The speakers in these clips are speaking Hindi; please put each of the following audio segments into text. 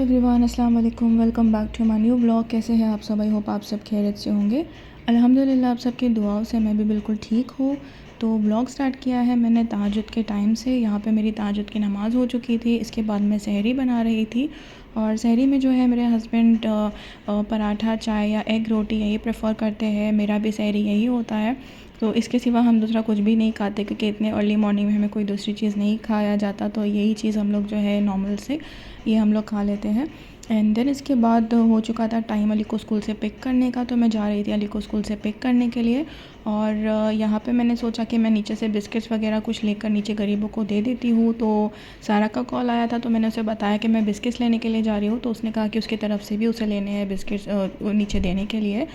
एवरीवन, अस्सलाम वालेकुम। Welcome back to my new blog. कैसे हैं आप सब? आई होप आप सब खैरियत से होंगे। अल्हम्दुलिल्लाह आप सबकी दुआओं से मैं भी बिल्कुल ठीक हूँ। तो ब्लॉग स्टार्ट किया है मैंने तहज्जुद के टाइम से। यहाँ पे मेरी तहज्जुद की नमाज़ हो चुकी थी। इसके बाद मैं सहरी बना रही थी और सहरी में जो है मेरे हस्बैंड पराठा, चाय या एग रोटी यही प्रेफर करते हैं। मेरा भी सहरी यही होता है। तो इसके सिवा हम दूसरा कुछ भी नहीं खाते क्योंकि इतने अर्ली मॉर्निंग में हमें कोई दूसरी चीज़ नहीं खाया जाता। तो यही चीज़ हम लोग जो है नॉर्मल से ये हम लोग खा लेते हैं। एंड देन इसके बाद हो चुका था टाइम अली को स्कूल से पिक करने का। तो मैं जा रही थी अली को स्कूल से पिक करने के लिए और यहाँ पे मैंने सोचा कि मैं नीचे से बिस्किट्स वगैरह कुछ लेकर नीचे गरीबों को दे देती हूँ। तो सारा का कॉल आया था तो मैंने उसे बताया कि मैं बिस्किट्स लेने के लिए जा रही हूँ। तो उसने कहा कि उसकी तरफ से भी उसे लेने हैं बिस्किट्स नीचे देने के लिए।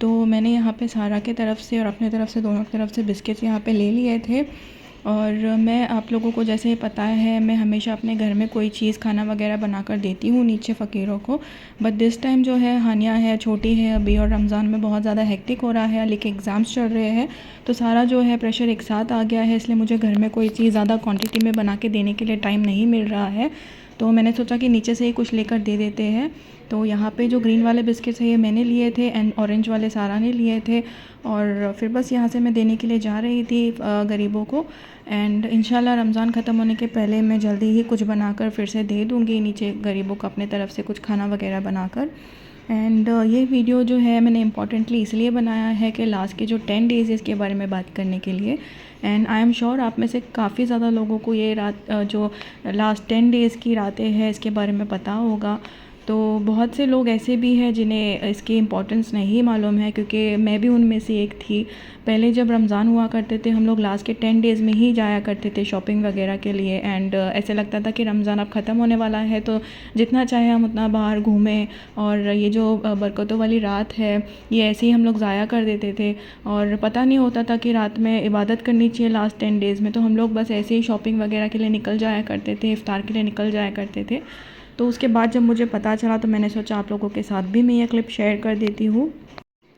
तो मैंने यहाँ पे सारा के तरफ से और अपने तरफ से दोनों की तरफ से बिस्किट्स यहाँ पे ले लिए थे। और मैं आप लोगों को जैसे पता है मैं हमेशा अपने घर में कोई चीज़ खाना वगैरह बना कर देती हूँ नीचे फ़कीरों को। बट दिस टाइम जो है हानिया है, छोटी है अभी और रमज़ान में बहुत ज़्यादा हेक्टिक हो रहा है। अली के एग्ज़ाम्स चल रहे हैं तो सारा जो है प्रेशर एक साथ आ गया है, इसलिए मुझे घर में कोई चीज़ ज़्यादा क्वांटिटी में बना के देने के लिए टाइम नहीं मिल रहा है। तो मैंने सोचा कि नीचे से ही कुछ लेकर दे देते हैं। तो यहाँ पे जो ग्रीन वाले बिस्किट्स हैं ये मैंने लिए थे एंड ऑरेंज वाले सारा ने लिए थे। और फिर बस यहाँ से मैं देने के लिए जा रही थी गरीबों को। एंड इंशाल्लाह रमज़ान ख़त्म होने के पहले मैं जल्दी ही कुछ बनाकर फिर से दे दूँगी नीचे गरीबों को अपने तरफ से कुछ खाना वगैरह बनाकर। एंड ये वीडियो जो है मैंने इम्पॉर्टेंटली इसलिए बनाया है कि लास्ट के जो 10 डेज़ इसके बारे में बात करने के लिए। एंड आई एम श्योर आप में से काफ़ी ज़्यादा लोगों को ये रात जो लास्ट 10 डेज़ की रातें हैं इसके बारे में पता होगा। तो बहुत से लोग ऐसे भी हैं जिन्हें इसकी इम्पोर्टेंस नहीं मालूम है क्योंकि मैं भी उनमें से एक थी। पहले जब रमज़ान हुआ करते थे हम लोग लास्ट के 10 डेज़ में ही जाया करते थे शॉपिंग वगैरह के लिए। एंड ऐसे लगता था कि रमज़ान अब ख़त्म होने वाला है तो जितना चाहे हम उतना बाहर घूमें और ये जो बरकतों वाली रात है ये ऐसे ही हम लोग ज़ाया कर देते थे। और पता नहीं होता था कि रात में इबादत करनी चाहिए लास्ट 10 डेज़ में, तो हम लोग बस ऐसे ही शॉपिंग वगैरह के लिए निकल जाया करते थे, इफ़्तार के लिए निकल जाया करते थे। तो उसके बाद जब मुझे पता चला तो मैंने सोचा आप लोगों के साथ भी मैं ये क्लिप शेयर कर देती हूँ।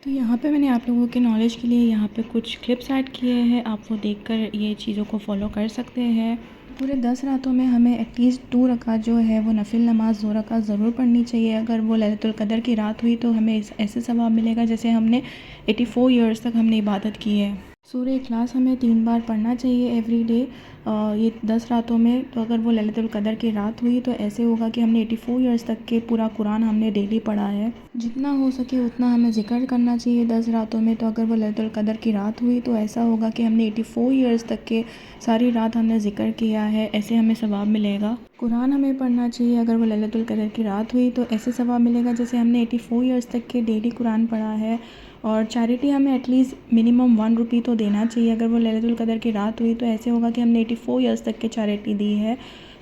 तो यहाँ पे मैंने आप लोगों के नॉलेज के लिए यहाँ पे कुछ क्लिप्स ऐड किए हैं, आप वो देखकर ये चीज़ों को फॉलो कर सकते हैं। पूरे 10 रातों में हमें एटलीस्ट 2 रकात जो है वो नफिल नमाज 2 रकात ज़रूर पढ़नी चाहिए। अगर वो लैलतुल क़द्र की रात हुई तो हमें ऐसे सवाब मिलेगा जैसे हमने 84 ईयर्स तक हमने इबादत की है। सूरह इखलास हमें 3 बार पढ़ना चाहिए एवरी डे ये 10 रातों में। तो अगर वो लैलतुल क़द्र की रात हुई तो ऐसे होगा कि हमने 84 ईयर्स तक के पूरा कुरान हमने डेली पढ़ा है। जितना हो सके उतना हमें ज़िक्र करना चाहिए 10 रातों में। तो अगर वो लैलतुल क़द्र की रात हुई तो ऐसा होगा कि हमने 84 ईयर्स तक के सारी रात हमने ज़िक्र किया है, ऐसे हमें सवाब मिलेगा। कुरान हमें पढ़ना चाहिए अगर वो लैलतुल क़द्र की रात हुई तो ऐसे सवाब मिलेगा जैसे हमने 84 ईयर्स तक के डेली कुरान पढ़ा है। और चैरिटी हमें एटलीस्ट मिनिमम 1 रुपी तो देना चाहिए अगर वो लैलतुल क़द्र की रात हुई तो ऐसे होगा कि हमने 84 ईयर्स तक के चैरिटी दी है।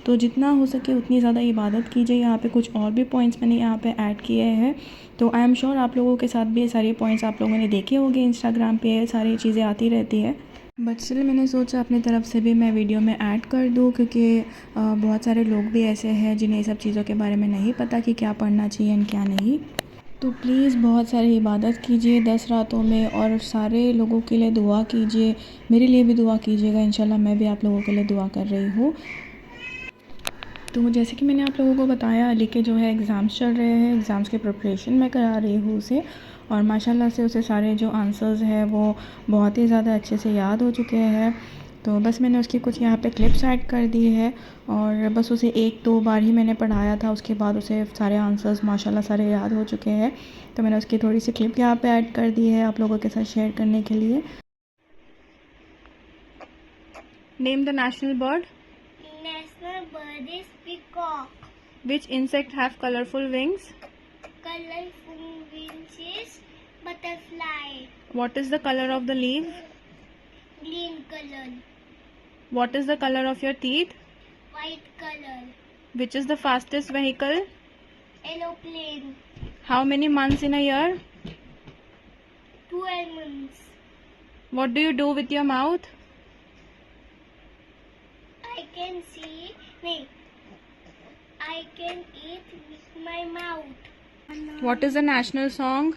तो जितना हो सके उतनी ज़्यादा इबादत कीजिए। यहाँ पे कुछ और भी पॉइंट्स मैंने यहाँ पे ऐड किए हैं। तो आई एम श्योर आप लोगों के साथ भी ये सारे पॉइंट्स आप लोगों ने देखे होंगे, इंस्टाग्राम पे सारी चीज़ें आती रहती है। बट स्टिल मैंने सोचा अपनी तरफ से भी मैं वीडियो में ऐड कर दूँ क्योंकि बहुत सारे लोग भी ऐसे हैं जिन्हें सब चीज़ों के बारे में नहीं पता कि क्या पढ़ना चाहिए एंड क्या नहीं। तो प्लीज़ बहुत सारी इबादत कीजिए 10 रातों में और सारे लोगों के लिए दुआ कीजिए। मेरे लिए भी दुआ कीजिएगा, इंशाल्लाह मैं भी आप लोगों के लिए दुआ कर रही हूँ। तो जैसे कि मैंने आप लोगों को बताया अली के जो है एग्ज़ाम्स चल रहे हैं, एग्ज़ाम्स की प्रिपरेशन मैं करा रही हूँ उसे। और माशाल्लाह से उसे सारे जो आंसर्स हैं वो बहुत ही ज़्यादा अच्छे से याद हो चुके हैं। तो बस मैंने उसकी कुछ यहाँ पे क्लिप्स ऐड कर दी है और बस उसे 1-2 बार ही मैंने पढ़ाया था, उसके बाद उसे सारे आंसर्स माशाल्लाह सारे याद हो चुके हैं। तो मैंने उसकी थोड़ी सी क्लिप यहाँ पे ऐड कर दी है आप लोगों के साथ शेयर करने के लिए। Name the national bird. National bird is peacock. Which insect have colourful wings. Colorful wings is butterfly. What is the colour of the leave. Green color. What is the colour of your teeth. White color. Which is the fastest vehicle. Aeroplane. How many months in a year. 12 months. What do you do with your mouth. I can see. Wait. I can eat with my mouth. What is the national song.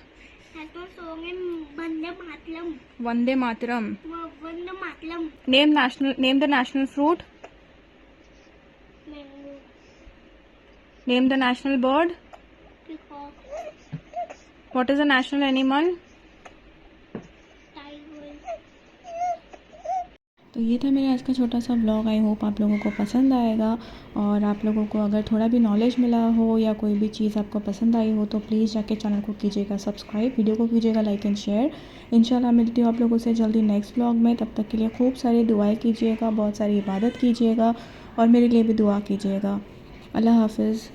National song is Vande Mataram. Vande Mataram. Vande Mataram. Name the national fruit. Mango. Name the national bird. peacock, what is the national animal? tiger. तो ये था मेरा आज का छोटा सा ब्लॉग. आई होप आप लोगों को पसंद आएगा, और आप लोगों को अगर थोड़ा भी नॉलेज मिला हो या कोई भी चीज़ आपको पसंद आई हो तो प्लीज़ जाके चैनल को कीजिएगा सब्सक्राइब, वीडियो को कीजिएगा लाइक एंड शेयर. इंशाल्लाह मिलती हूँ आप लोगों से जल्दी नेक्स्ट ब्लॉग में. तब तक के लिए खूब सारी दुआएं कीजिएगा, बहुत सारी इबादत कीजिएगा और मेरे लिए भी दुआ कीजिएगा. अल्लाह हाफिज़.